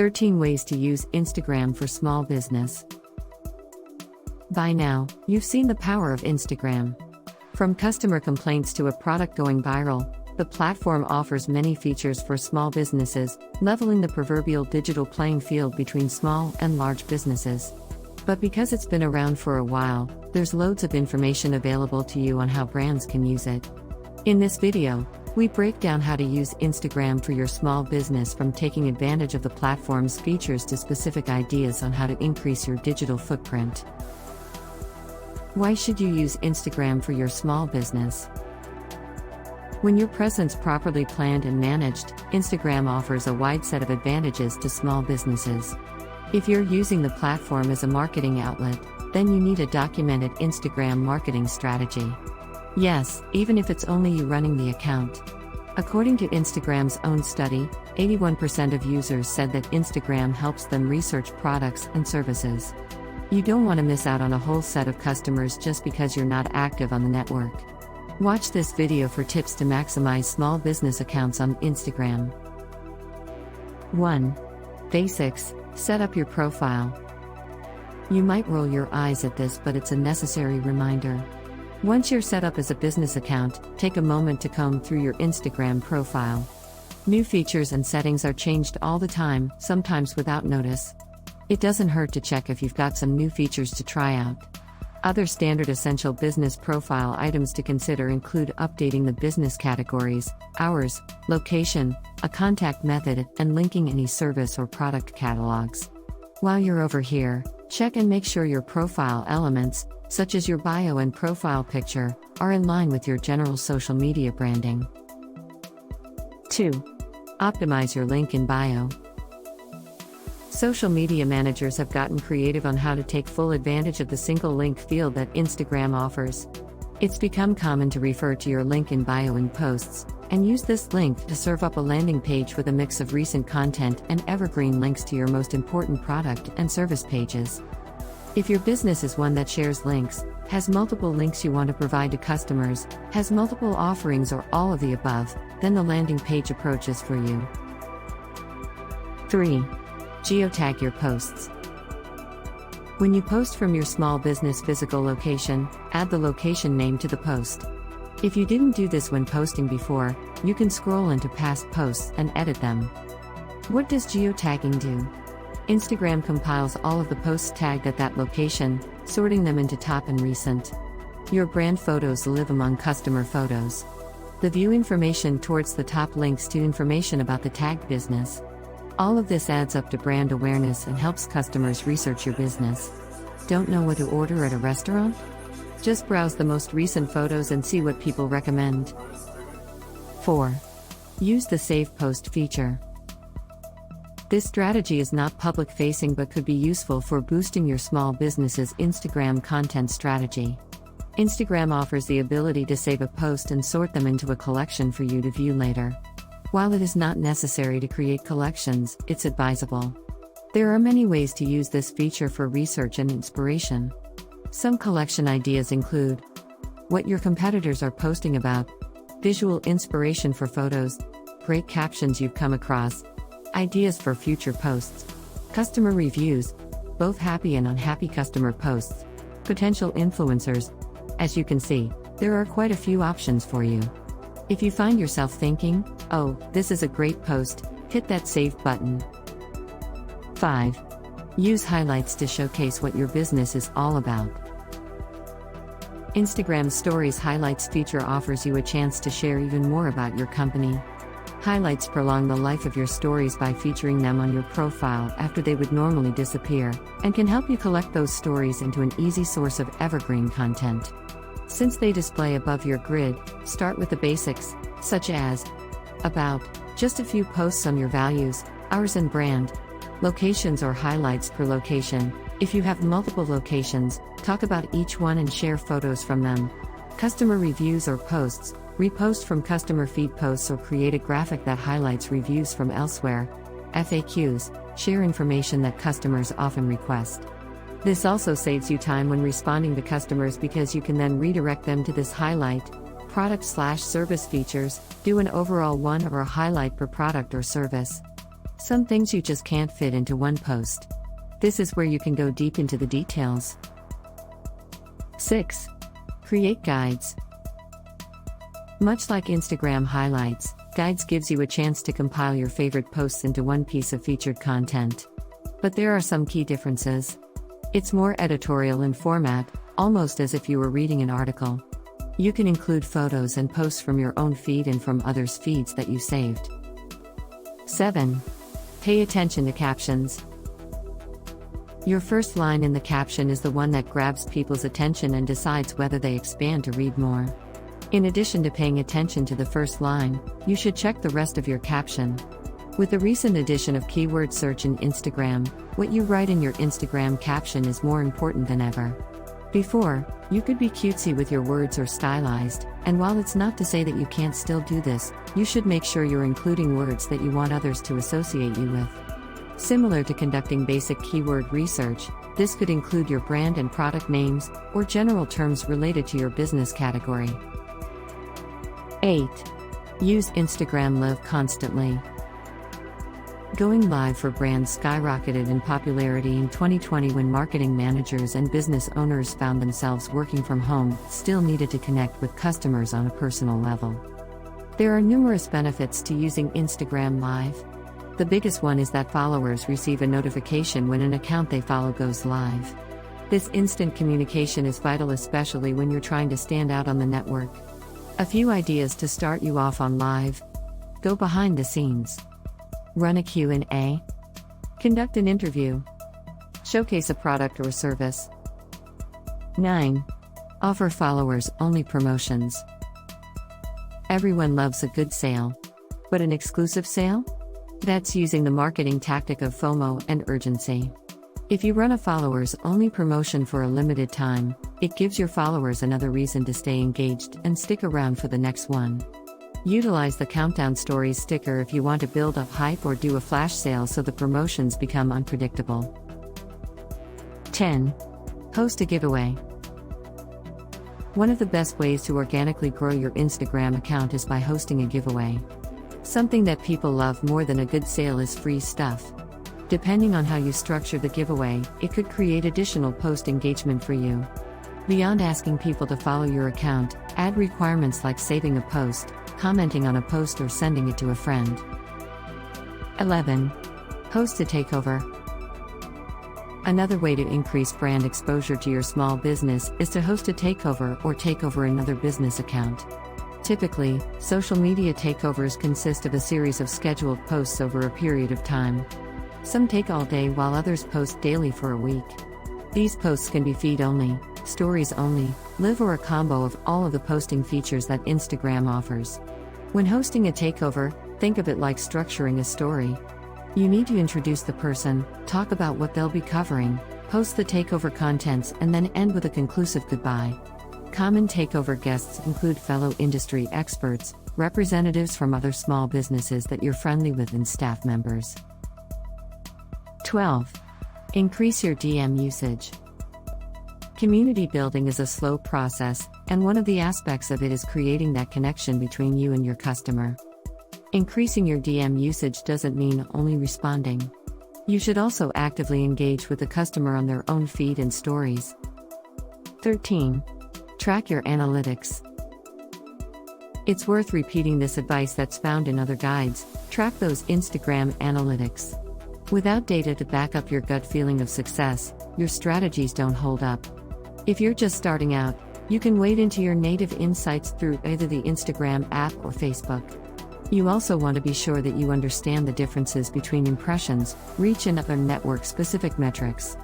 13 Ways to Use Instagram for Small Business. By now, you've seen the power of Instagram. From customer complaints to a product going viral, the platform offers many features for small businesses, leveling the proverbial digital playing field between small and large businesses. But because it's been around for a while, there's loads of information available to you on how brands can use it. In this video, we break down how to use Instagram for your small business, from taking advantage of the platform's features to specific ideas on how to increase your digital footprint. Why should you use Instagram for your small business? When your presence properly planned and managed, Instagram offers a wide set of advantages to small businesses. If you're using the platform as a marketing outlet, then you need a documented Instagram marketing strategy. Yes, even if it's only you running the account. According to Instagram's own study, 81% of users said that Instagram helps them research products and services. You don't want to miss out on a whole set of customers just because you're not active on the network. Watch this video for tips to maximize small business accounts on Instagram. 1. Basics. Set up your profile. You might roll your eyes at this, but it's a necessary reminder. Once you're set up as a business account, take a moment to comb through your Instagram profile. New features and settings are changed all the time, sometimes without notice. It doesn't hurt to check if you've got some new features to try out. Other standard essential business profile items to consider include updating the business categories, hours, location, a contact method, and linking any service or product catalogs. While you're over here, check and make sure your profile elements, such as your bio and profile picture, are in line with your general social media branding. 2. Optimize your link in bio. Social media managers have gotten creative on how to take full advantage of the single link field that Instagram offers. It's become common to refer to your link in bio in posts, and use this link to serve up a landing page with a mix of recent content and evergreen links to your most important product and service pages. If your business is one that shares links, has multiple links you want to provide to customers, has multiple offerings, or all of the above, then the landing page approach is for you. 3. Geotag your posts. When you post from your small business physical location, add the location name to the post. If you didn't do this when posting before, you can scroll into past posts and edit them. What does geotagging do? Instagram compiles all of the posts tagged at that location, sorting them into top and recent. Your brand photos live among customer photos. The view information towards the top links to information about the tagged business. All of this adds up to brand awareness and helps customers research your business. Don't know what to order at a restaurant? Just browse the most recent photos and see what people recommend. 4. Use the Save Post feature. This strategy is not public-facing but could be useful for boosting your small business's Instagram content strategy. Instagram offers the ability to save a post and sort them into a collection for you to view later. While it is not necessary to create collections, it's advisable. There are many ways to use this feature for research and inspiration. Some collection ideas include what your competitors are posting about, visual inspiration for photos, great captions you've come across, ideas for future posts, customer reviews, both happy and unhappy customer posts, potential influencers. As you can see, there are quite a few options for you. If you find yourself thinking, "Oh, this is a great post," hit that save button. 5. Use highlights to showcase what your business is all about. Instagram Stories Highlights feature offers you a chance to share even more about your company. Highlights prolong the life of your stories by featuring them on your profile after they would normally disappear, and can help you collect those stories into an easy source of evergreen content. Since they display above your grid, start with the basics, such as about, just a few posts on your values, hours and brand, locations or highlights per location. If you have multiple locations, talk about each one and share photos from them. Customer reviews or posts, repost from customer feed posts or create a graphic that highlights reviews from elsewhere. FAQs, share information that customers often request. This also saves you time when responding to customers because you can then redirect them to this highlight. Product/service features, do an overall one or a highlight per product or service. Some things you just can't fit into one post. This is where you can go deep into the details. 6. Create guides. Much like Instagram highlights, guides gives you a chance to compile your favorite posts into one piece of featured content. But there are some key differences. It's more editorial in format, almost as if you were reading an article. You can include photos and posts from your own feed and from others' feeds that you saved. 7. Pay attention to captions. Your first line in the caption is the one that grabs people's attention and decides whether they expand to read more. In addition to paying attention to the first line, you should check the rest of your caption. With the recent addition of keyword search in Instagram, what you write in your Instagram caption is more important than ever. Before, you could be cutesy with your words or stylized, and while it's not to say that you can't still do this, you should make sure you're including words that you want others to associate you with. Similar to conducting basic keyword research, this could include your brand and product names, or general terms related to your business category. 8. Use Instagram Live constantly. Going live for brands skyrocketed in popularity in 2020 when marketing managers and business owners found themselves working from home, still needed to connect with customers on a personal level. There are numerous benefits to using Instagram Live. The biggest one is that followers receive a notification when an account they follow goes live. This instant communication is vital, especially when you're trying to stand out on the network. A few ideas to start you off on Live. Go behind the scenes. Run a Q&A. Conduct an interview. Showcase a product or service. 9. Offer followers only promotions. Everyone loves a good sale. But an exclusive sale? That's using the marketing tactic of FOMO and urgency. If you run a followers only promotion for a limited time, it gives your followers another reason to stay engaged and stick around for the next one. Utilize the countdown stories sticker if you want to build up hype, or do a flash sale so the promotions become unpredictable. 10. Host a giveaway. One of the best ways to organically grow your Instagram account is by hosting a giveaway. Something that people love more than a good sale is free stuff. Depending on how you structure the giveaway, it could create additional post engagement for you. Beyond asking people to follow your account, add requirements like saving a post, commenting on a post, or sending it to a friend. 11. Host a takeover. Another way to increase brand exposure to your small business is to host a takeover or take over another business account. Typically, social media takeovers consist of a series of scheduled posts over a period of time. Some take all day while others post daily for a week. These posts can be feed only, stories only, live, or a combo of all of the posting features that Instagram offers. When hosting a takeover, think of it like structuring a story. You need to introduce the person, talk about what they'll be covering, post the takeover contents, and then end with a conclusive goodbye. Common takeover guests include fellow industry experts, representatives from other small businesses that you're friendly with, and staff members. 12. Increase your DM usage. Community building is a slow process, and one of the aspects of it is creating that connection between you and your customer. Increasing your DM usage doesn't mean only responding. You should also actively engage with the customer on their own feed and stories. 13. Track your analytics. It's worth repeating this advice that's found in other guides. Track those Instagram analytics. Without data to back up your gut feeling of success, your strategies don't hold up. If you're just starting out, you can wade into your native insights through either the Instagram app or Facebook. You also want to be sure that you understand the differences between impressions, reach, and other network-specific metrics.